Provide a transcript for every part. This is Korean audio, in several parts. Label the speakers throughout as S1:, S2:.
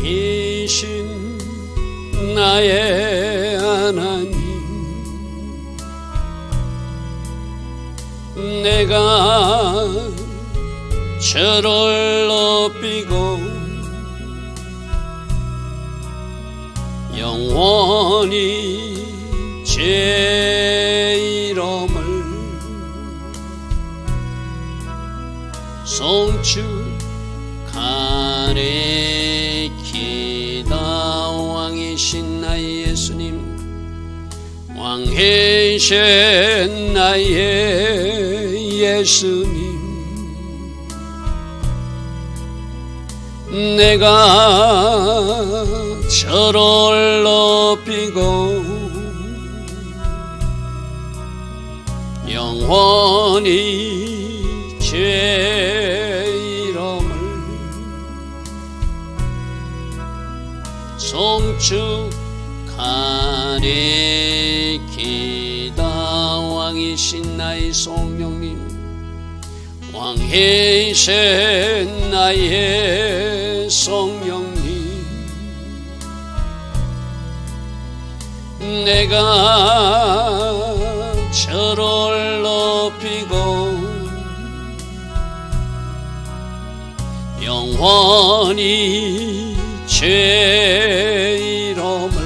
S1: 왕이신 나의 하나님, 내가 저를 높이고 영원히 제 이름을 송축하리이다. 왕이신 나의 예수님, 왕이신 나의 예수님, 내가 저를 높이고 영원히 제 이름을 송축하리이다. 왕이신 나의 성령님, 왕이신 나의 성령님, 내가 저를 높이고 영원히 제 이름을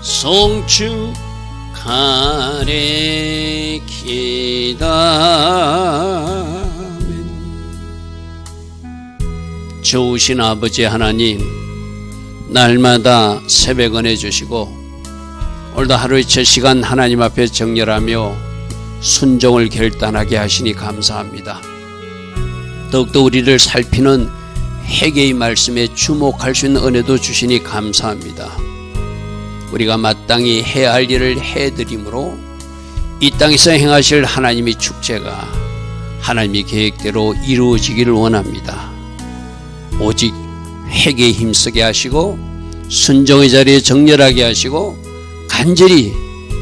S1: 송축하리이다. 좋으신 아버지 하나님, 날마다 새벽 은혜 주시고 오늘도 하루의 첫 시간 하나님 앞에 정렬하며 순종을 결단하게 하시니 감사합니다. 더욱더 우리를 살피는 회개의 말씀에 주목할 수 있는 은혜도 주시니 감사합니다. 우리가 마땅히 해야 할 일을 해드림으로 이 땅에서 행하실 하나님의 축제가 하나님의 계획대로 이루어지기를 원합니다. 오직 회개에 힘쓰게 하시고 순종의 자리에 정렬하게 하시고 간절히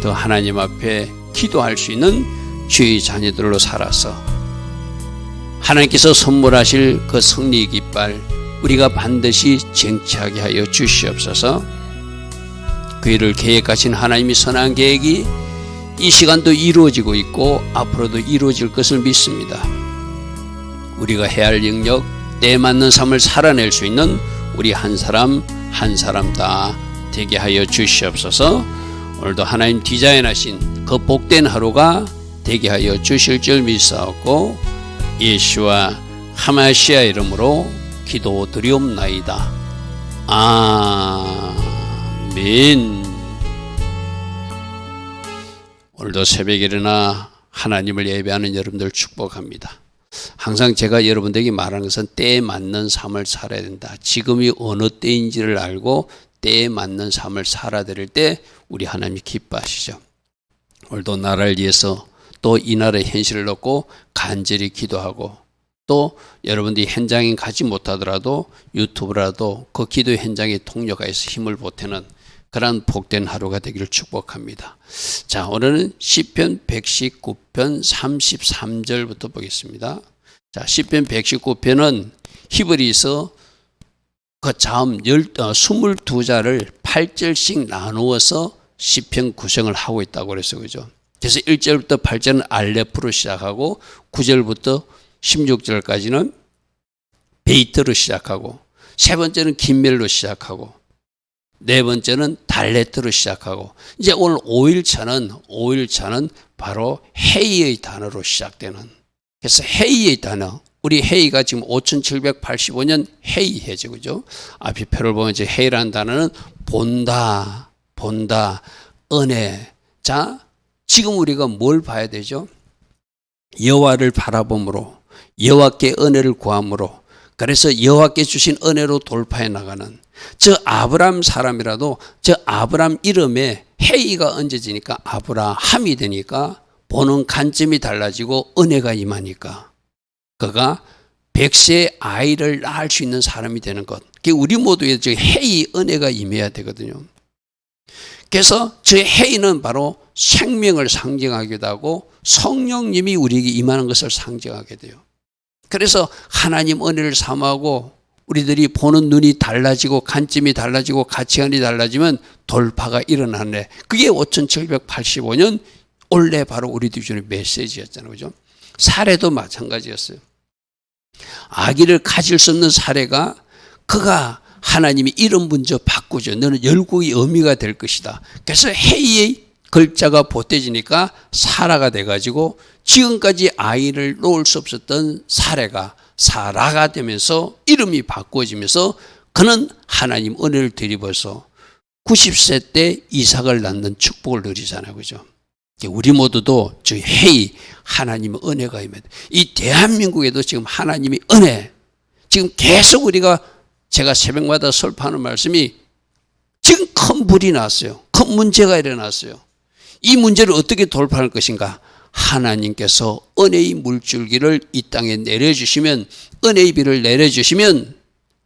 S1: 더 하나님 앞에 기도할 수 있는 주의 자녀들로 살아서 하나님께서 선물하실 그 승리의 깃발 우리가 반드시 쟁취하게 하여 주시옵소서. 그 일을 계획하신 하나님의 선한 계획이 이 시간도 이루어지고 있고 앞으로도 이루어질 것을 믿습니다. 우리가 해야 할 영역, 때에 맞는 삶을 살아낼 수 있는 우리 한 사람 한 사람 다 되게 하여 주시옵소서. 오늘도 하나님 디자인하신 그 복된 하루가 되게 하여 주실 줄 믿사옵고 예수와 하마시아 이름으로 기도드리옵나이다. 아멘. 오늘도 새벽에 일어나 하나님을 예배하는 여러분들 축복합니다. 항상 제가 여러분들에게 말하는 것은 때에 맞는 삶을 살아야 된다. 지금이 어느 때인지를 알고 때에 맞는 삶을 살아드릴 때 우리 하나님이 기뻐하시죠. 오늘도 나라를 위해서 또 이 나라의 현실을 놓고 간절히 기도하고 또 여러분들이 현장에 가지 못하더라도 유튜브라도 그 기도 현장에 통역하여서 힘을 보태는 그런 복된 하루가 되기를 축복합니다. 자, 오늘은 시편 119편 33절부터 보겠습니다. 자, 시편 119편은 히브리서 그 다음 22자를 8절씩 나누어서 시편 구성을 하고 있다고 그랬어요. 그죠? 그래서 1절부터 8절은 알레프로 시작하고 9절부터 16절까지는 베이트로 시작하고 세 번째는 긴멜로 시작하고 네 번째는 달레트로 시작하고 이제 오늘 5일차는 바로 헤이의 단어로 시작되는, 그래서 헤이의 단어, 우리 헤이가 지금 5785년 헤이 해죠. 그죠? 앞에 표를 보면 이제 헤이라는 단어는 본다, 은혜. 자, 지금 우리가 뭘 봐야 되죠? 여호와를 바라봄으로, 여호와께 은혜를 구함으로, 그래서 여호와께 주신 은혜로 돌파해 나가는 저 아브람 사람이라도 저 아브람 이름에 헤이가 얹어지니까 아브라함이 되니까 보는 관점이 달라지고 은혜가 임하니까 그가 100세의 아이를 낳을 수 있는 사람이 되는 것. 우리 모두에 저 헤이 은혜가 임해야 되거든요. 그래서 저 헤이는 바로 생명을 상징하기도 하고 성령님이 우리에게 임하는 것을 상징하게 돼요. 그래서 하나님 은혜를 사모하고 우리들이 보는 눈이 달라지고 관점이 달라지고 가치관이 달라지면 돌파가 일어나네. 그게 5785년 원래 바로 우리들 중에 메시지였잖아요. 그죠? 사례도 마찬가지였어요. 아기를 가질 수 없는 사례가 그가 하나님이 이름 먼저 바꾸죠. 너는 열국의 어미가 될 것이다. 그래서 헤이의 글자가 보태지니까 사라가 돼가지고 지금까지 아이를 놓을 수 없었던 사례가 사라가 되면서 이름이 바꿔지면서 그는 하나님 은혜를 드리면서 90세 때 이삭을 낳는 축복을 누리잖아요. 그죠? 우리 모두도 저 헤이 하나님의 은혜가 임해. 이 대한민국에도 지금 하나님의 은혜 지금 계속 우리가 제가 새벽마다 설파하는 말씀이 지금 큰 불이 났어요. 큰 문제가 일어났어요. 이 문제를 어떻게 돌파할 것인가? 하나님께서 은혜의 물줄기를 이 땅에 내려주시면 은혜의 비를 내려주시면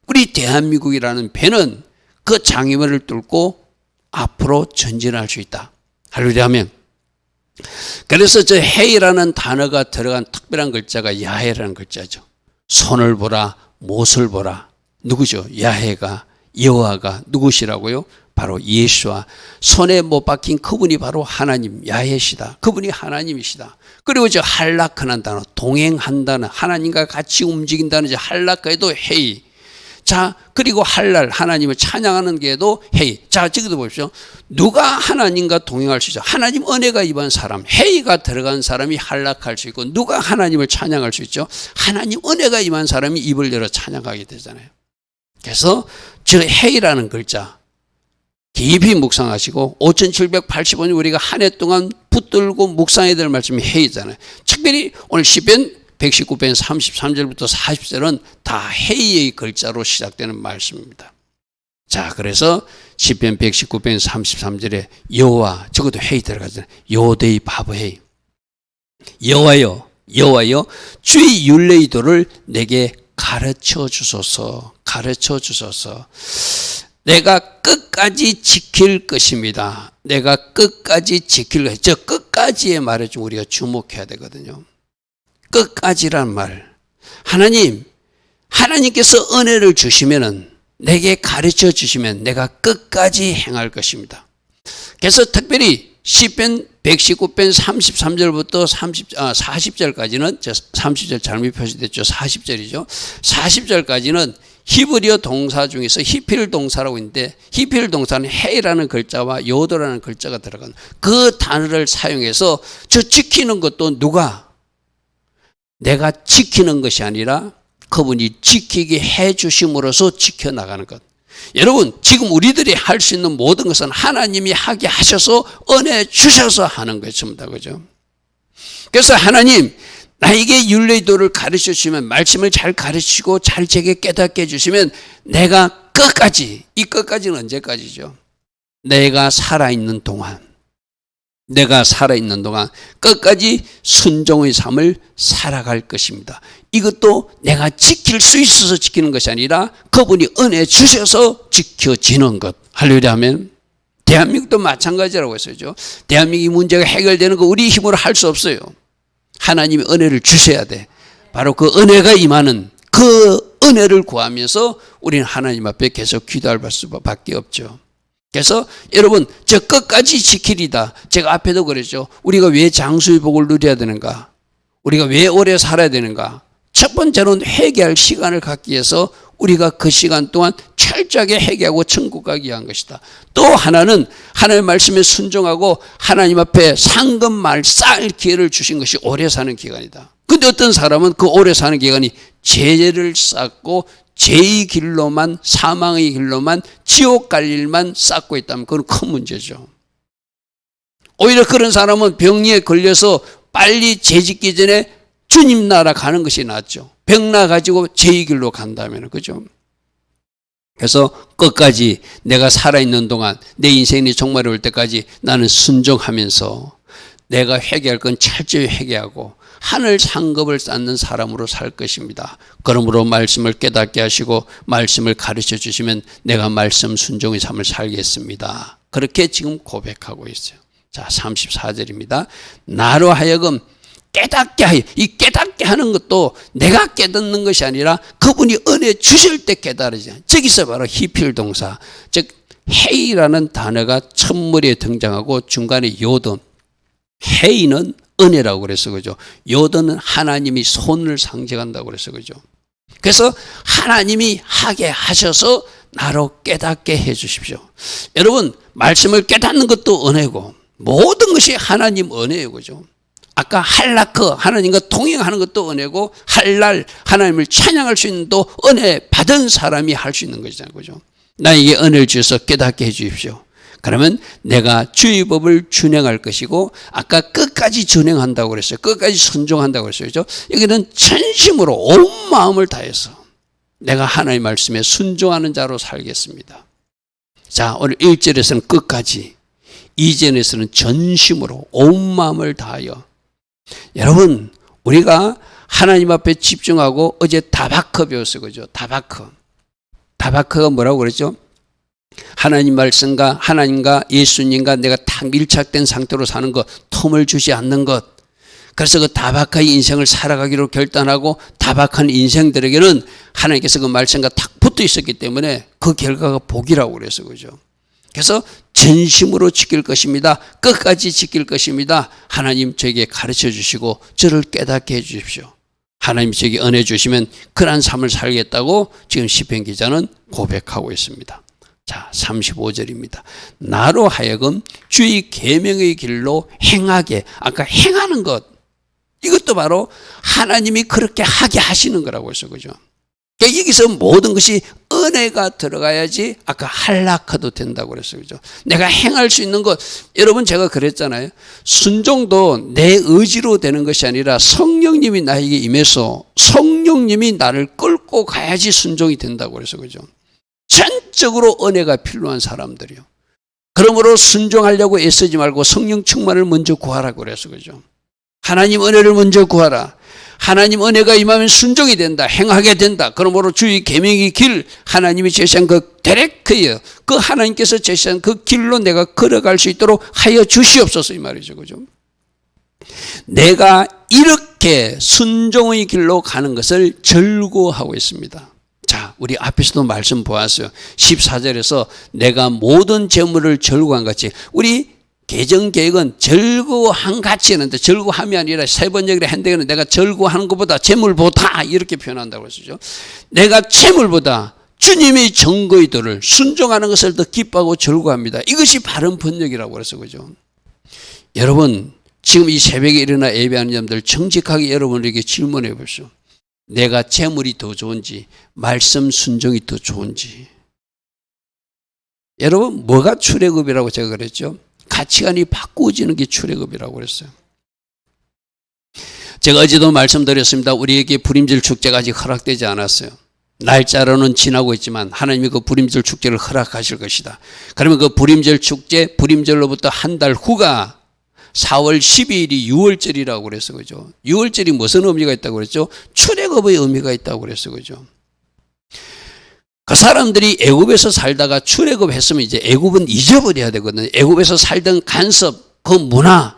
S1: 우리 대한민국이라는 배는 그 장애물을 뚫고 앞으로 전진할 수 있다. 할렐루야 하면 그래서 저 헤이라는 단어가 들어간 특별한 글자가 야훼라는 글자죠. 손을 보라 못을 보라. 누구죠? 야훼가 여호와가 누구시라고요? 바로 예수와 손에 못 박힌 그분이 바로 하나님 야훼시다. 그분이 하나님이시다. 그리고 저 할라크라는 단어 동행한다는 하나님과 같이 움직인다는 저 할라크에도 헤이. 자 그리고 할랄 하나님을 찬양하는 게도 헤이. 자 저기도 보십시오. 누가 하나님과 동행할 수 있죠? 하나님 은혜가 임한 사람 헤이가 들어간 사람이 할락할 수 있고 누가 하나님을 찬양할 수 있죠? 하나님 은혜가 임한 사람이 입을 열어 찬양하게 되잖아요. 그래서 저 헤이라는 글자 깊이 묵상하시고 5785년 우리가 한 해 동안 붙들고 묵상해야 될 말씀이 헤이잖아요. 특별히 오늘 시편 119편 33절부터 40절은 다 헤이의 글자로 시작되는 말씀입니다. 자 그래서 시편 119편 33절에 여호와 저것도 헤이 들어가잖아요. 요데이 바브헤이 여호와여 여호와여 주의 율례의도를 내게 가르쳐 주소서 가르쳐 주소서. 내가 끝까지 지킬 것입니다. 내가 끝까지 지킬 것입니다. 저 끝까지의 말에 좀 우리가 주목해야 되거든요. 끝까지란 말. 하나님께서 은혜를 주시면은 내게 가르쳐 주시면 내가 끝까지 행할 것입니다. 그래서 특별히 시편 119편 33절부터 40절까지는 30절 잘못 표시됐죠. 40절이죠. 40절까지는 히브리어 동사 중에서 히필 동사라고 있는데 히필 동사는 헤이라는 글자와 요도라는 글자가 들어간 그 단어를 사용해서 저 지키는 것도 누가 내가 지키는 것이 아니라 그분이 지키게 해 주심으로써 지켜나가는 것. 여러분 지금 우리들이 할 수 있는 모든 것은 하나님이 하게 하셔서 은혜 주셔서 하는 것입니다. 그죠? 그래서 하나님 나에게 율례도를 가르쳐 주시면 말씀을 잘 가르치고 잘 제게 깨닫게 해주시면 내가 끝까지 이 끝까지는 언제까지죠? 내가 살아있는 동안 끝까지 순종의 삶을 살아갈 것입니다. 이것도 내가 지킬 수 있어서 지키는 것이 아니라 그분이 은혜 주셔서 지켜지는 것. 할렐루야 하면 대한민국도 마찬가지라고 했어요. 대한민국이 문제가 해결되는 거 우리 힘으로 할 수 없어요. 하나님이 은혜를 주셔야 돼. 바로 그 은혜가 임하는 그 은혜를 구하면서 우리는 하나님 앞에 계속 기도할 수밖에 없죠. 그래서 여러분 저 끝까지 지키리다. 제가 앞에도 그랬죠. 우리가 왜 장수의 복을 누려야 되는가? 우리가 왜 오래 살아야 되는가? 첫 번째로는 회개할 시간을 갖기 위해서 우리가 그 시간 동안 철저하게 회개하고 천국 가기 위한 것이다. 또 하나는 하나님의 말씀에 순종하고 하나님 앞에 상급말 쌓을 기회를 주신 것이 오래 사는 기간이다. 근데 어떤 사람은 그 오래 사는 기간이 죄를 쌓고 죄의 길로만 사망의 길로만 지옥 갈 일만 쌓고 있다면 그건 큰 문제죠. 오히려 그런 사람은 병리에 걸려서 빨리 죄 짓기 전에 주님 나라 가는 것이 낫죠. 병 나가지고 죄의 길로 간다면 그죠? 그래서 끝까지 내가 살아있는 동안 내 인생이 종말이 올 때까지 나는 순종하면서 내가 회개할 건 철저히 회개하고 하늘 상급을 쌓는 사람으로 살 것입니다. 그러므로 말씀을 깨닫게 하시고 말씀을 가르쳐 주시면 내가 말씀 순종의 삶을 살겠습니다. 그렇게 지금 고백하고 있어요. 자 34절입니다. 나로 하여금 깨닫게 하여, 이 깨닫게 하는 것도 내가 깨닫는 것이 아니라 그분이 은혜 주실 때 깨달으죠. 저기서 바로 히필 동사, 즉 헤이라는 단어가 첫머리에 등장하고 중간에 요든, 헤이는 은혜라고 그랬어, 그죠? 요든은 하나님이 손을 상징한다고 그랬어, 그죠? 그래서 하나님이 하게 하셔서 나로 깨닫게 해 주십시오. 여러분, 말씀을 깨닫는 것도 은혜고 모든 것이 하나님 은혜예요, 그죠? 아까 할라크, 하나님과 동행하는 것도 은혜고 할랄, 하나님을 찬양할 수 있는 또 은혜 받은 사람이 할 수 있는 것이잖아요, 그죠? 나에게 은혜를 주셔서 깨닫게 해 주십시오. 그러면 내가 주의 법을 준행할 것이고, 아까 끝까지 준행한다고 그랬어요. 끝까지 순종한다고 그랬어요. 그죠? 여기는 전심으로 온 마음을 다해서 내가 하나님의 말씀에 순종하는 자로 살겠습니다. 자, 오늘 1절에서는 끝까지, 2절에서는 전심으로 온 마음을 다하여. 여러분, 우리가 하나님 앞에 집중하고 어제 다바크 배웠어요. 그죠? 다바크가 뭐라고 그랬죠? 하나님 말씀과 하나님과 예수님과 내가 딱 밀착된 상태로 사는 것, 텀을 주지 않는 것. 그래서 그 다박한 인생을 살아가기로 결단하고 다박한 인생들에게는 하나님께서 그 말씀과 딱 붙어 있었기 때문에 그 결과가 복이라고 그래서 그죠. 그래서 전심으로 지킬 것입니다. 끝까지 지킬 것입니다. 하나님 저에게 가르쳐 주시고 저를 깨닫게 해 주십시오. 하나님 저에게 은혜 주시면 그러한 삶을 살겠다고 지금 시편 기자는 고백하고 있습니다. 자, 35절입니다. 나로 하여금 주의 계명의 길로 행하게. 아까 행하는 것, 이것도 바로 하나님이 그렇게 하게 하시는 거라고 했어요. 그죠? 그러니까 여기서 모든 것이 은혜가 들어가야지 아까 할락해도 된다고 그랬어요. 그죠? 내가 행할 수 있는 것, 여러분 제가 그랬잖아요. 순종도 내 의지로 되는 것이 아니라 성령님이 나에게 임해서 성령님이 나를 끌고 가야지 순종이 된다고 그래서 그죠? 전적으로 은혜가 필요한 사람들이요. 그러므로 순종하려고 애쓰지 말고 성령 충만을 먼저 구하라고 그래서 그죠? 하나님 은혜를 먼저 구하라. 하나님 은혜가 임하면 순종이 된다. 행하게 된다. 그러므로 주의 계명의 길, 하나님이 제시한 그 데레크예요. 그 하나님께서 제시한 그 길로 내가 걸어갈 수 있도록 하여 주시옵소서, 이 말이죠. 그죠? 내가 이렇게 순종의 길로 가는 것을 절구하고 있습니다. 자, 우리 앞에서도 말씀 보았어요. 14절에서 내가 모든 재물을 절구한 같이, 우리 개정계획은 절구한 같이 했는데 절구함이 아니라 세 번 얘기를 했는데 내가 절구하는 것보다 재물보다 이렇게 표현한다고 했었죠. 내가 재물보다 주님의 정거의 도를 순종하는 것을 더 기뻐하고 절구합니다. 이것이 바른 번역이라고 그래서 그죠. 여러분, 지금 이 새벽에 일어나 예배하는 점들 정직하게 여러분에게 질문해 보십시오. 내가 재물이 더 좋은지 말씀 순종이 더 좋은지. 여러분, 뭐가 출애굽이라고 제가 그랬죠? 가치관이 바꾸어지는 게 출애굽이라고 그랬어요. 제가 어제도 말씀드렸습니다. 우리에게 불임절 축제가 아직 허락되지 않았어요. 날짜로는 지나고 있지만 하나님이 그 불임절 축제를 허락하실 것이다. 그러면 그 불임절 축제, 불임절로부터 한 달 후가 4월 12일이 6월절이라고 그랬어, 그죠? 6월절이 무슨 의미가 있다고 그랬죠? 출애굽의 의미가 있다고 그랬어, 그죠? 그 사람들이 애굽에서 살다가 출애굽했으면 이제 애굽은 잊어버려야 되거든요. 애굽에서 살던 간섭, 그 문화,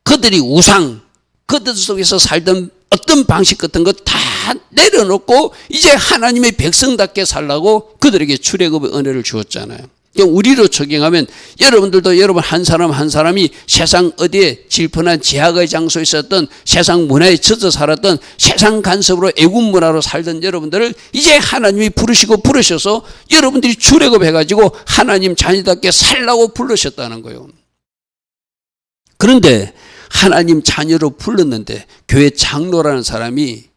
S1: 그들이 우상, 그들 속에서 살던 어떤 방식 같은 거 다 내려놓고 이제 하나님의 백성답게 살라고 그들에게 출애굽의 은혜를 주었잖아요. 우리로 적용하면 여러분들도 여러분 한 사람 한 사람이 세상 어디에 질펀한 제약의 장소에 있었던 세상 문화에 젖어 살았던 세상 간섭으로 애국 문화로 살던 여러분들을 이제 하나님이 부르셔서 여러분들이 출애굽해가지고 하나님 자녀답게 살라고 부르셨다는 거예요. 그런데 하나님 자녀로 불렀는데 교회 장로라는 사람이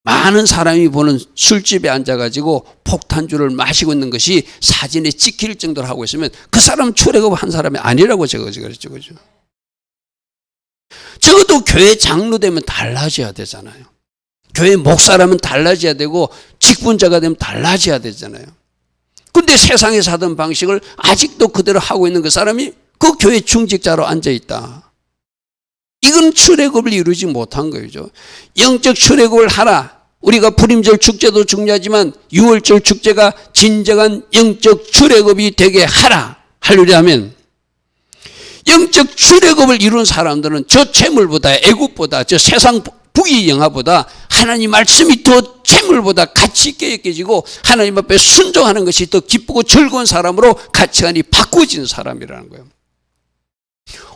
S1: 많은 사람이 보는 술집에 앉아가지고 폭탄주를 마시고 있는 것이 사진에 찍힐 정도로 하고 있으면 그 사람 출애굽한 사람이 아니라고 제가 그랬죠. 그죠? 적어도 교회 장로 되면 달라져야 되잖아요. 교회 목사라면 달라져야 되고 직분자가 되면 달라져야 되잖아요. 그런데 세상에서 하던 방식을 아직도 그대로 하고 있는 그 사람이 그 교회 중직자로 앉아있다. 이건 출애굽을 이루지 못한 거죠. 영적 출애굽을 하라. 우리가 불임절 축제도 중요하지만 6월절 축제가 진정한 영적 출애굽이 되게 하라. 하려면 영적 출애굽을 이룬 사람들은 저 재물보다, 애굽보다, 저 세상 부귀 영화보다 하나님 말씀이 더 재물보다 가치 있게 여겨지고 하나님 앞에 순종하는 것이 더 기쁘고 즐거운 사람으로 가치관이 바꾸어지는 사람이라는 거예요.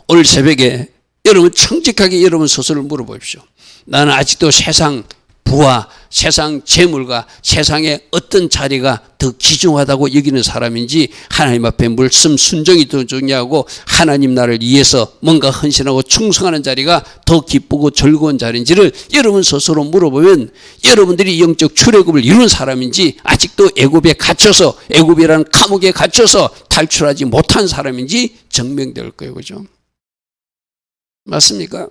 S1: 오늘 새벽에 여러분 청직하게 여러분 스스로를 물어보십시오. 나는 아직도 세상 부와 세상 재물과 세상의 어떤 자리가 더 귀중하다고 여기는 사람인지, 하나님 앞에 말씀 순종이 더 중요하고 하나님 나라를 위해서 뭔가 헌신하고 충성하는 자리가 더 기쁘고 즐거운 자리인지를 여러분 스스로 물어보면 여러분들이 영적 출애굽을 이룬 사람인지, 아직도 애굽에 갇혀서, 애굽이라는 감옥에 갇혀서 탈출하지 못한 사람인지 증명될 거예요. 그죠? 맞습니까?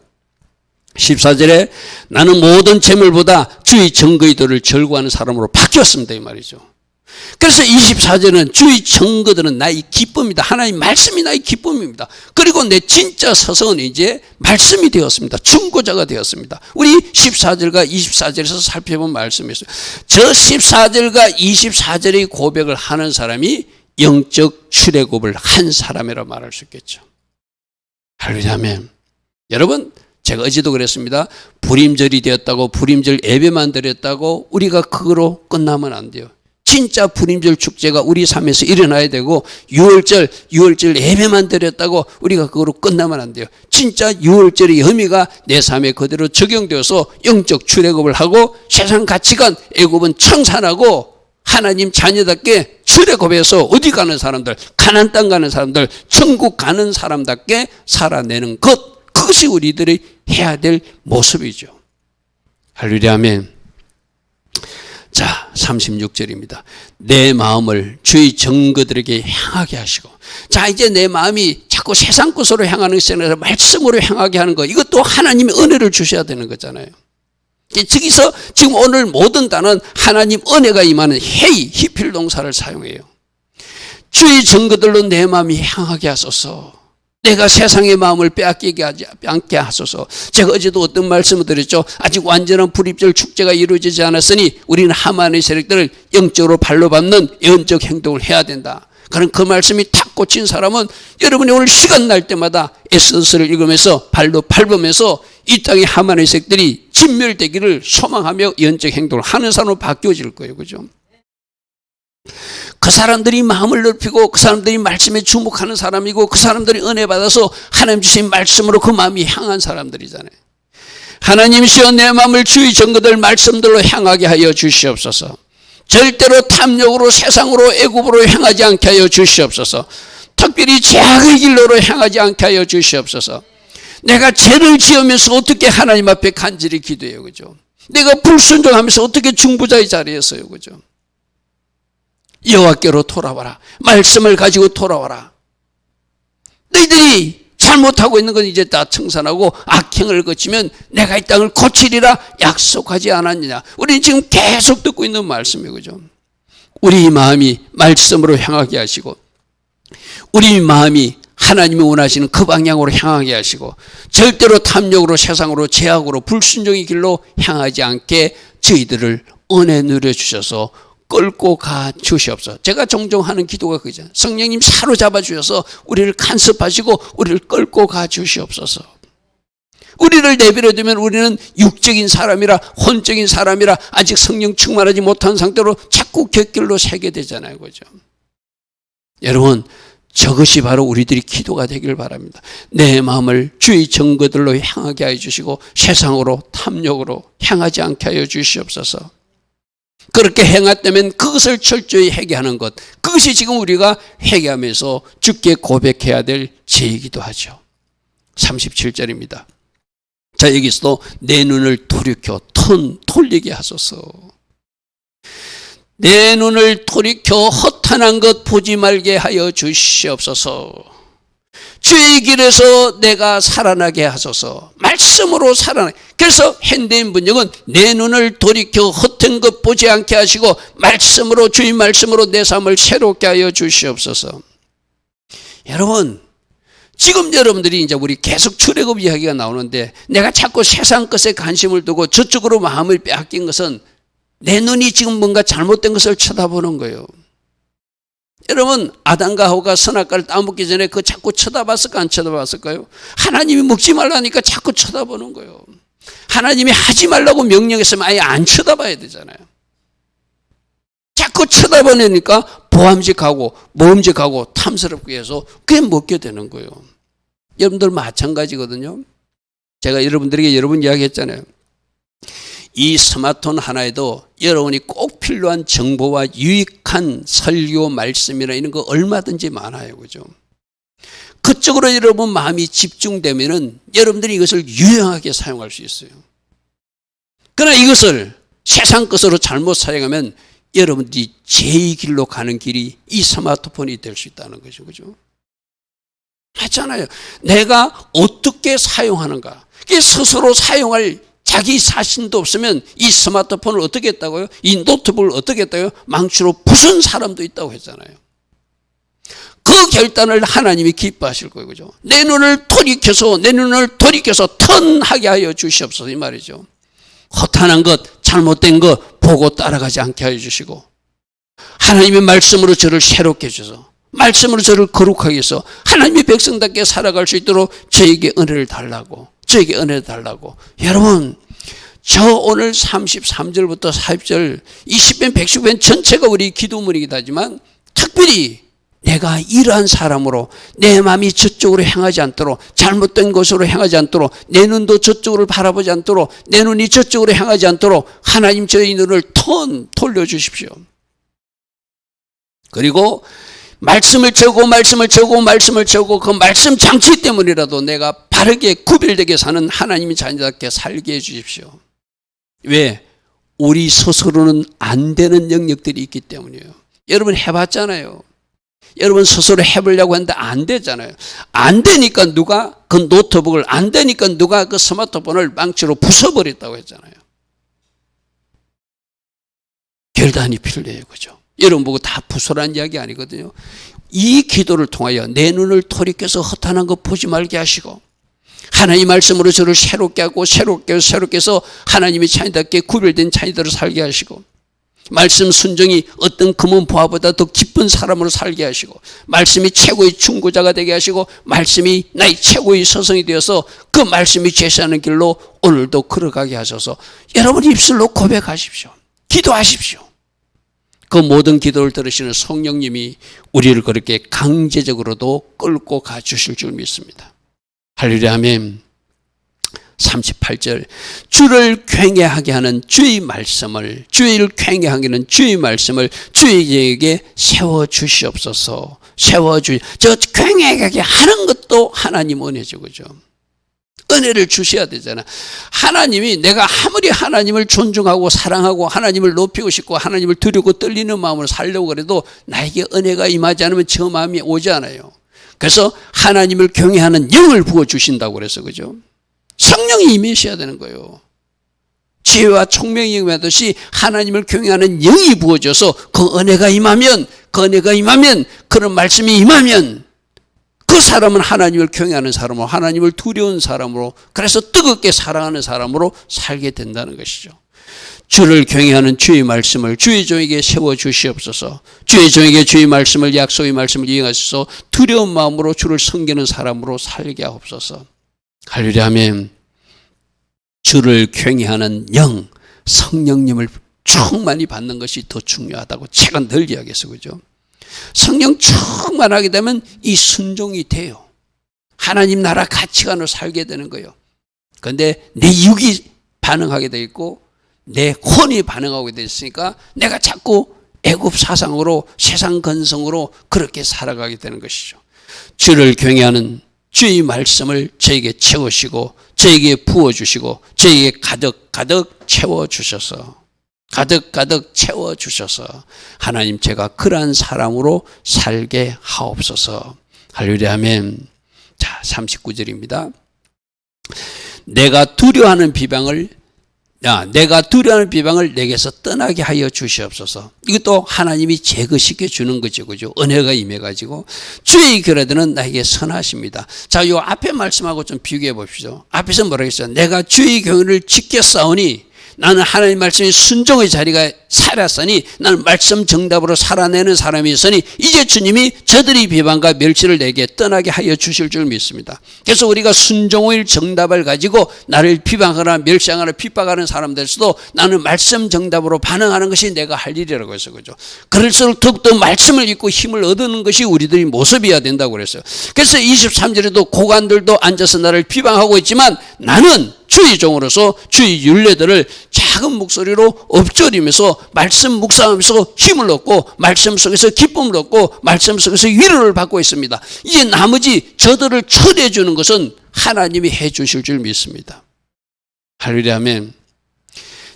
S1: 14절에 나는 모든 재물보다 주의 증거들을 절구하는 사람으로 바뀌었습니다, 이 말이죠. 그래서 24절은 주의 증거들은 나의 기쁨이다. 하나님 말씀이 나의 기쁨입니다. 그리고 내 진짜 서성은 이제 말씀이 되었습니다. 중고자가 되었습니다. 우리 14절과 24절에서 살펴본 말씀이 있어요. 저 14절과 24절의 고백을 하는 사람이 영적 출애굽을 한 사람이라 말할 수 있겠죠. 할렐루야, 아멘. 여러분, 제가 어제도 그랬습니다. 불임절이 되었다고, 불임절 예배만 드렸다고 우리가 그거로 끝나면 안 돼요. 진짜 불임절 축제가 우리 삶에서 일어나야 되고, 6월절 예배만 드렸다고 우리가 그거로 끝나면 안 돼요. 진짜 6월절의 의미가 내 삶에 그대로 적용되어서 영적 출애굽을 하고, 세상 가치관, 애굽은 청산하고 하나님 자녀답게 출애굽해서 어디 가는 사람들, 가나안 땅 가는 사람들, 천국 가는 사람답게 살아내는 것, 그것이 우리들이 해야 될 모습이죠. 할렐루야, 아멘. 자, 36절입니다. 내 마음을 주의 증거들에게 향하게 하시고. 자, 이제 내 마음이 자꾸 세상 것으로 향하는 것이 아니라 말씀으로 향하게 하는 것, 이것도 하나님의 은혜를 주셔야 되는 거잖아요. 저기서 지금 오늘 모든 단어는 하나님 은혜가 임하는 헤이, 히필 동사를 사용해요. 주의 증거들로 내 마음이 향하게 하소서. 내가 세상의 마음을 빼앗기게 하지 않게 하소서. 제가 어제도 어떤 말씀을 드렸죠. 아직 완전한 불입절 축제가 이루어지지 않았으니 우리는 하만의 세력들을 영적으로 발로 밟는 예언적 행동을 해야 된다. 그런 그 말씀이 탁 꽂힌 사람은 여러분이 오늘 시간 날 때마다 에센스를 읽으면서 발로 밟으면서 이 땅의 하만의 세력들이 진멸되기를 소망하며 예언적 행동을 하는 사람으로 바뀌어질 거예요. 그죠? 그 사람들이 마음을 넓히고 그 사람들이 말씀에 주목하는 사람이고 그 사람들이 은혜 받아서 하나님 주신 말씀으로 그 마음이 향한 사람들이잖아요. 하나님이시여 내 마음을 주의 증거들 말씀들로 향하게 하여 주시옵소서. 절대로 탐욕으로 세상으로 애굽으로 향하지 않게 하여 주시옵소서. 특별히 죄악의 길로로 향하지 않게 하여 주시옵소서. 내가 죄를 지으면서 어떻게 하나님 앞에 간절히 기도해요. 그죠? 내가 불순종하면서 어떻게 중보자의 자리에 서요. 그죠? 여호와께로 돌아와라. 말씀을 가지고 돌아와라. 너희들이 잘못하고 있는 건 이제 다 청산하고 악행을 거치면 내가 이 땅을 고치리라 약속하지 않았느냐. 우리는 지금 계속 듣고 있는 말씀이에요. 그죠? 우리 마음이 말씀으로 향하게 하시고 우리 마음이 하나님이 원하시는 그 방향으로 향하게 하시고 절대로 탐욕으로 세상으로 죄악으로 불순종의 길로 향하지 않게 저희들을 은혜 누려주셔서 끌고 가 주시옵소서. 제가 종종 하는 기도가 그거잖아요. 성령님 사로잡아 주셔서 우리를 간섭하시고 우리를 끌고 가 주시옵소서. 우리를 내버려 두면 우리는 육적인 사람이라 혼적인 사람이라 아직 성령 충만하지 못한 상태로 자꾸 곁길로 새게 되잖아요. 그죠? 여러분, 저것이 바로 우리들이 기도가 되길 바랍니다. 내 마음을 주의 증거들로 향하게 하여 주시고 세상으로 탐욕으로 향하지 않게 하여 주시옵소서. 그렇게 행했다면 그것을 철저히 회개하는 것, 그것이 지금 우리가 회개하면서 주께 고백해야 될 죄이기도 하죠. 37절입니다. 자, 여기서도 내 눈을 돌이켜 돌리게 하소서. 내 눈을 돌이켜 허탄한 것 보지 말게 하여 주시옵소서. 주의 길에서 내가 살아나게 하소서. 말씀으로 살아나게. 그래서 현대인 번역은 내 눈을 돌이켜 헛된 것 보지 않게 하시고 말씀으로, 주의 말씀으로 내 삶을 새롭게 하여 주시옵소서. 여러분, 지금 여러분들이 이제 우리 계속 출애굽 이야기가 나오는데 내가 자꾸 세상 것에 관심을 두고 저쪽으로 마음을 빼앗긴 것은 내 눈이 지금 뭔가 잘못된 것을 쳐다보는 거예요. 여러분 아담과 하와가 선악과를 따먹기 전에 그거 자꾸 쳐다봤을까 안 쳐다봤을까요? 하나님이 먹지 말라니까 자꾸 쳐다보는 거예요. 하나님이 하지 말라고 명령했으면 아예 안 쳐다봐야 되잖아요. 자꾸 쳐다보니까 보암직하고 모험직하고 탐스럽게 해서 그게 먹게 되는 거예요. 여러분들 마찬가지거든요. 제가 여러분들에게 여러 번 이야기했잖아요. 이 스마트폰 하나에도 여러분이 꼭 필요한 정보와 유익한 설교 말씀이나 이런 거 얼마든지 많아요. 그죠? 그쪽으로 여러분 마음이 집중되면은 여러분들이 이것을 유용하게 사용할 수 있어요. 그러나 이것을 세상 것으로 잘못 사용하면 여러분들이 제 길로 가는 길이 이 스마트폰이 될 수 있다는 거죠. 그죠? 맞잖아요. 내가 어떻게 사용하는가. 스스로 사용할 자기 자신도 없으면 이 스마트폰을 어떻게 했다고요? 이 노트북을 어떻게 했다고요? 망치로 부순 사람도 있다고 했잖아요. 그 결단을 하나님이 기뻐하실 거예요. 그죠? 내 눈을 돌이켜서 턴하게 하여 주시옵소서 이 말이죠. 허탄한 것, 잘못된 것 보고 따라가지 않게 하여 주시고 하나님의 말씀으로 저를 새롭게 해주셔서 말씀으로 저를 거룩하게 해서 하나님의 백성답게 살아갈 수 있도록 저에게 은혜를 달라고 여러분 저 오늘 33절부터 40절 20편 110편 전체가 우리 기도문이기도 하지만 특별히 내가 이러한 사람으로 내 마음이 저쪽으로 향하지 않도록 잘못된 곳으로 향하지 않도록 내 눈도 저쪽으로 바라보지 않도록 내 눈이 저쪽으로 향하지 않도록 하나님 저희 눈을 돌려주십시오. 그리고 말씀을 적고 그 말씀 장치 때문이라도 내가 바르게 구별되게 사는 하나님의 자녀답게 살게 해주십시오. 왜? 우리 스스로는 안 되는 영역들이 있기 때문이에요. 여러분 해봤잖아요. 여러분 스스로 해보려고 했는데 안 되잖아요. 안 되니까 누가 그 노트북을 안 되니까 누가 그 스마트폰을 망치로 부숴버렸다고 했잖아요. 결단이 필요해요. 그죠? 여러분 보고 다 부숴라는 이야기 아니거든요. 이 기도를 통하여 내 눈을 돌이켜서 허탄한 거 보지 말게 하시고 하나님 말씀으로 저를 새롭게 하고 새롭게 해서 하나님의 자녀답게 구별된 자녀들을 살게 하시고 말씀 순종이 어떤 금은 보화보다 더 기쁜 사람으로 살게 하시고 말씀이 최고의 중보자가 되게 하시고 말씀이 나의 최고의 서성이 되어서 그 말씀이 제시하는 길로 오늘도 걸어가게 하셔서 여러분 입술로 고백하십시오. 기도하십시오. 그 모든 기도를 들으시는 성령님이 우리를 그렇게 강제적으로도 끌고 가주실 줄 믿습니다. 할렐루야 아멘. 38절 주를 경외하게 하는 주의 말씀을 주의를 경외하게 하는 주의 말씀을 주의에게 세워주시옵소서. 저 경외하게 하는 것도 하나님 은혜죠. 그죠? 은혜를 주셔야 되잖아. 하나님이 내가 아무리 하나님을 존중하고 사랑하고 하나님을 높이고 싶고 하나님을 두려고 떨리는 마음으로 살려고 그래도 나에게 은혜가 임하지 않으면 저 마음이 오지 않아요. 그래서 하나님을 경외하는 영을 부어주신다고 그래서 그죠? 성령이 임하셔야 되는 거예요. 지혜와 총명이 임하듯이 하나님을 경외하는 영이 부어져서 그 은혜가 임하면 그런 말씀이 임하면 그 사람은 하나님을 경외하는 사람으로 하나님을 두려운 사람으로 그래서 뜨겁게 사랑하는 사람으로 살게 된다는 것이죠. 주를 경외하는 주의 말씀을 주의 종에게 세워주시옵소서. 주의 종에게 주의 말씀을 약속의 말씀을 이행하셔서 두려운 마음으로 주를 섬기는 사람으로 살게 하옵소서. 할렐루야 아멘. 주를 경외하는 영 성령님을 충만히 받는 것이 더 중요하다고 제가 늘 이야기했어요. 그죠? 성령 충만하게 되면 이 순종이 돼요. 하나님 나라 가치관으로 살게 되는 거예요. 그런데 내 육이 반응하게 돼 있고 내 혼이 반응하게 돼 있으니까 내가 자꾸 애굽 사상으로 세상 건성으로 그렇게 살아가게 되는 것이죠. 주를 경외하는 주의 말씀을 저에게 채우시고 저에게 부어주시고 저에게 가득 채워주셔서 가득 채워주셔서 하나님 제가 그러한 사람으로 살게 하옵소서. 할렐루야 아멘. 자 39절입니다. 내가 두려워하는 비방을 내게서 떠나게 하여 주시옵소서. 이것도 하나님이 제거시켜 주는 거죠. 그죠? 은혜가 임해가지고 주의 결례들은 나에게 선하십니다. 자, 요 앞에 말씀하고 좀 비교해 봅시다. 앞에서 뭐라 했어요? 내가 주의 경례를 지켰사오니 나는 하나님 말씀에 순종의 자리가 살았으니 나는 말씀 정답으로 살아내는 사람이었으니 이제 주님이 저들의 비방과 멸시를 내게 떠나게 하여 주실 줄 믿습니다. 그래서 우리가 순종의 정답을 가지고 나를 비방하거나 멸시하거나 핍박하는 사람들에서도 나는 말씀 정답으로 반응하는 것이 내가 할 일이라고 해서 그죠. 그럴수록 더욱더 말씀을 읽고 힘을 얻는 것이 우리들의 모습이어야 된다고 그랬어요. 그래서 23절에도 고관들도 앉아서 나를 비방하고 있지만 나는 주의 종으로서 주의 율례들을 작은 목소리로 엎조리면서 말씀 묵상하면서 힘을 얻고 말씀 속에서 기쁨을 얻고 말씀 속에서 위로를 받고 있습니다. 이제 나머지 저들을 처리해 주는 것은 하나님이 해 주실 줄 믿습니다. 할렐루야 아멘.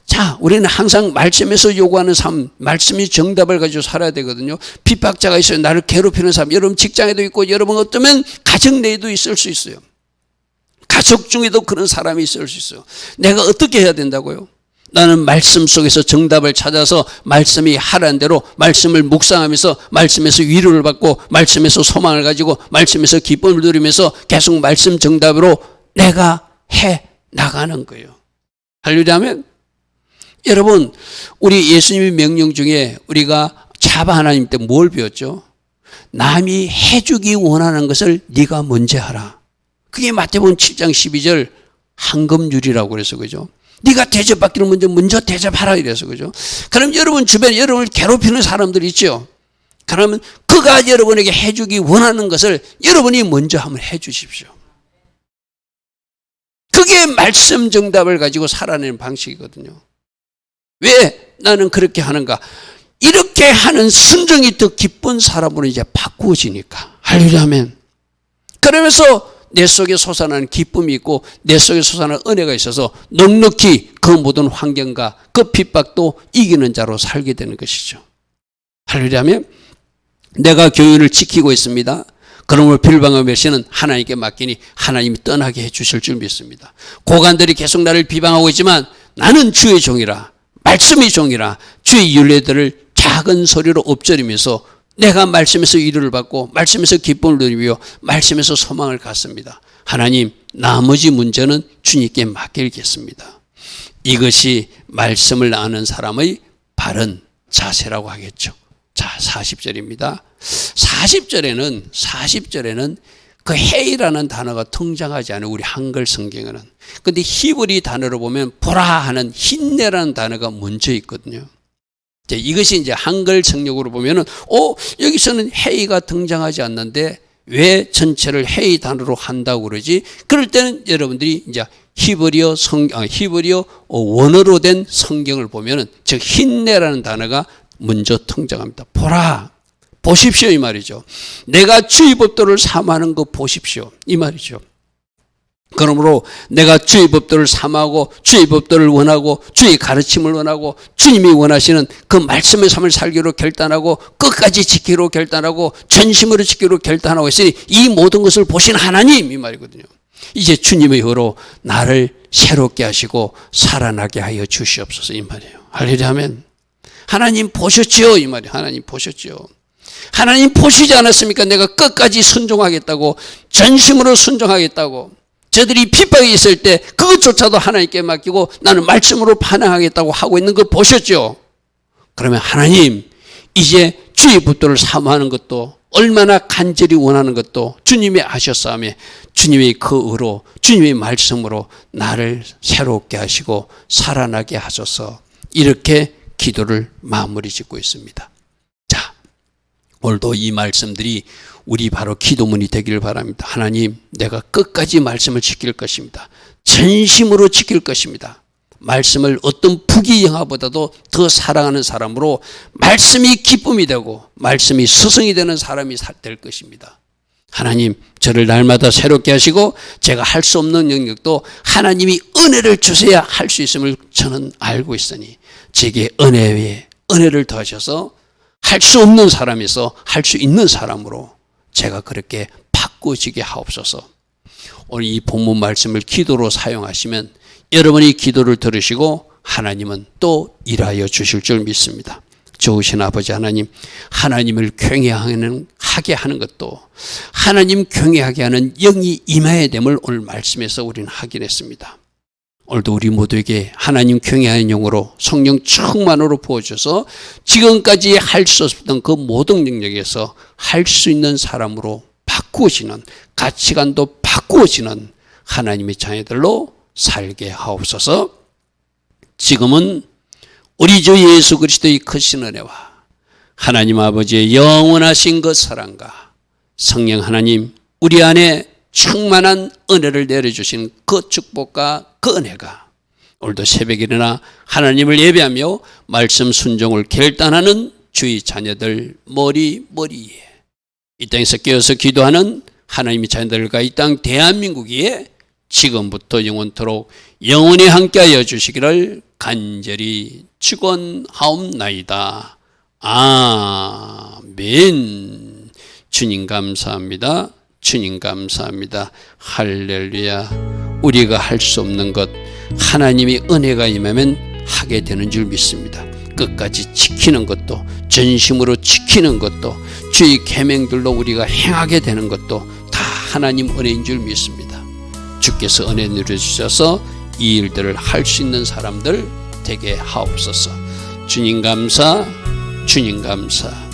S1: 자, 우리는 항상 말씀에서 요구하는 삶, 말씀이 정답을 가지고 살아야 되거든요. 핍박자가 있어요. 나를 괴롭히는 사람, 여러분 직장에도 있고 여러분 어쩌면 가정 내에도 있을 수 있어요. 가족 중에도 그런 사람이 있을 수 있어요. 내가 어떻게 해야 된다고요? 나는 말씀 속에서 정답을 찾아서 말씀이 하라는 대로 말씀을 묵상하면서 말씀에서 위로를 받고 말씀에서 소망을 가지고 말씀에서 기쁨을 누리면서 계속 말씀 정답으로 내가 해 나가는 거예요. 할렐루야 아멘. 여러분, 우리 예수님의 명령 중에 우리가 자바 하나님 때 뭘 배웠죠? 남이 해주기 원하는 것을 네가 먼저 하라. 그게 마태복음 7장 12절 황금률이라고 그래서 그죠. 네가 대접받기를 먼저 대접하라 이래서 그죠. 그럼 여러분 주변에 여러분을 괴롭히는 사람들이 있죠. 그러면 그가 여러분에게 해주기 원하는 것을 여러분이 먼저 한번 해 주십시오. 그게 말씀 정답을 가지고 살아내는 방식이거든요. 왜 나는 그렇게 하는가? 이렇게 하는 순종이 더 기쁜 사람으로 이제 바꾸어지니까. 할렐루야 아멘. 그러면서 내 속에 솟아나는 기쁨이 있고 내 속에 솟아나는 은혜가 있어서 넉넉히 그 모든 환경과 그 핍박도 이기는 자로 살게 되는 것이죠. 할렐루야 아멘. 내가 교훈을 지키고 있습니다. 그러므로 빌방과 멸시는 하나님께 맡기니 하나님이 떠나게 해 주실 줄 믿습니다. 고관들이 계속 나를 비방하고 있지만 나는 주의 종이라 말씀의 종이라 주의 율례들을 작은 소리로 엎드리면서 내가 말씀에서 위로를 받고 말씀에서 기쁨을 누리며 말씀에서 소망을 갖습니다. 하나님 나머지 문제는 주님께 맡기겠습니다. 이것이 말씀을 아는 사람의 바른 자세라고 하겠죠. 자 40절입니다. 40절에는 그 해이라는 단어가 등장하지 않아요. 우리 한글 성경에는. 그런데 히브리 단어로 보면 보라 하는 힘내라는 단어가 먼저 있거든요. 이것이 이제 한글 성역으로 보면은 여기서는 해이가 등장하지 않는데 왜 전체를 해이 단어로 한다고 그러지? 그럴 때는 여러분들이 이제 히브리어 원어로 된 성경을 보면은 즉 힘내라는 단어가 먼저 등장합니다. 보라, 보십시오 이 말이죠. 내가 주의 법도를 삼하는 거 보십시오 이 말이죠. 그러므로 내가 주의 법도를 삼하고 주의 법도를 원하고 주의 가르침을 원하고 주님이 원하시는 그 말씀의 삶을 살기로 결단하고 끝까지 지키기로 결단하고 전심으로 지키기로 결단하고 있으니 이 모든 것을 보신 하나님 이 말이거든요. 이제 주님의 의로 나를 새롭게 하시고 살아나게 하여 주시옵소서 이 말이에요. 할렐루야 아멘. 하나님 보셨지요 이 말이에요. 하나님 보셨지요. 하나님 보시지 않았습니까? 내가 끝까지 순종하겠다고 전심으로 순종하겠다고 저들이 핍박이 있을 때 그것조차도 하나님께 맡기고 나는 말씀으로 반응하겠다고 하고 있는 거 보셨죠? 그러면 하나님 이제 주의 법도를 사모하는 것도 얼마나 간절히 원하는 것도 주님이 아셨사오며 주님의 그 의로 주님의 말씀으로 나를 새롭게 하시고 살아나게 하소서 이렇게 기도를 마무리 짓고 있습니다. 자, 오늘도 이 말씀들이 우리 바로 기도문이 되기를 바랍니다. 하나님, 내가 끝까지 말씀을 지킬 것입니다. 전심으로 지킬 것입니다. 말씀을 어떤 부귀영화보다도 더 사랑하는 사람으로 말씀이 기쁨이 되고 말씀이 스승이 되는 사람이 될 것입니다. 하나님, 저를 날마다 새롭게 하시고 제가 할 수 없는 영역도 하나님이 은혜를 주셔야 할 수 있음을 저는 알고 있으니 제게 은혜 위에 은혜를 더하셔서 할 수 없는 사람에서 할 수 있는 사람으로 제가 그렇게 바꾸시게 하옵소서. 오늘 이 본문 말씀을 기도로 사용하시면 여러분이 기도를 들으시고 하나님은 또 일하여 주실 줄 믿습니다. 좋으신 아버지 하나님, 하나님을 경외하게 하는 것도 하나님 경외하게 하는 영이 임해야 됨을 오늘 말씀에서 우리는 확인했습니다. 오늘도 우리 모두에게 하나님 경외하는 영으로 성령 충만으로 부어줘서 지금까지 할 수 없었던 그 모든 영역에서 할 수 있는 사람으로 바꾸어지는, 가치관도 바꾸어지는 하나님의 자녀들로 살게 하옵소서. 지금은 우리 주 예수 그리스도의 크신 은혜와 하나님 아버지의 영원하신 그 사랑과 성령 하나님 우리 안에 충만한 은혜를 내려주신 그 축복과 그 은혜가 오늘도 새벽에 일어나 하나님을 예배하며 말씀 순종을 결단하는 주의 자녀들 머리에 이 땅에서 깨어서 기도하는 하나님의 자녀들과 이 땅 대한민국에 지금부터 영원토록 영원히 함께하여 주시기를 간절히 축원하옵나이다. 아멘. 주님 감사합니다. 주님 감사합니다. 할렐루야. 우리가 할 수 없는 것 하나님의 은혜가 임하면 하게 되는 줄 믿습니다. 끝까지 지키는 것도, 전심으로 지키는 것도, 주의 계명들로 우리가 행하게 되는 것도 다 하나님 은혜인 줄 믿습니다. 주께서 은혜 누려주셔서 이 일들을 할 수 있는 사람들 되게 하옵소서. 주님 감사, 주님 감사.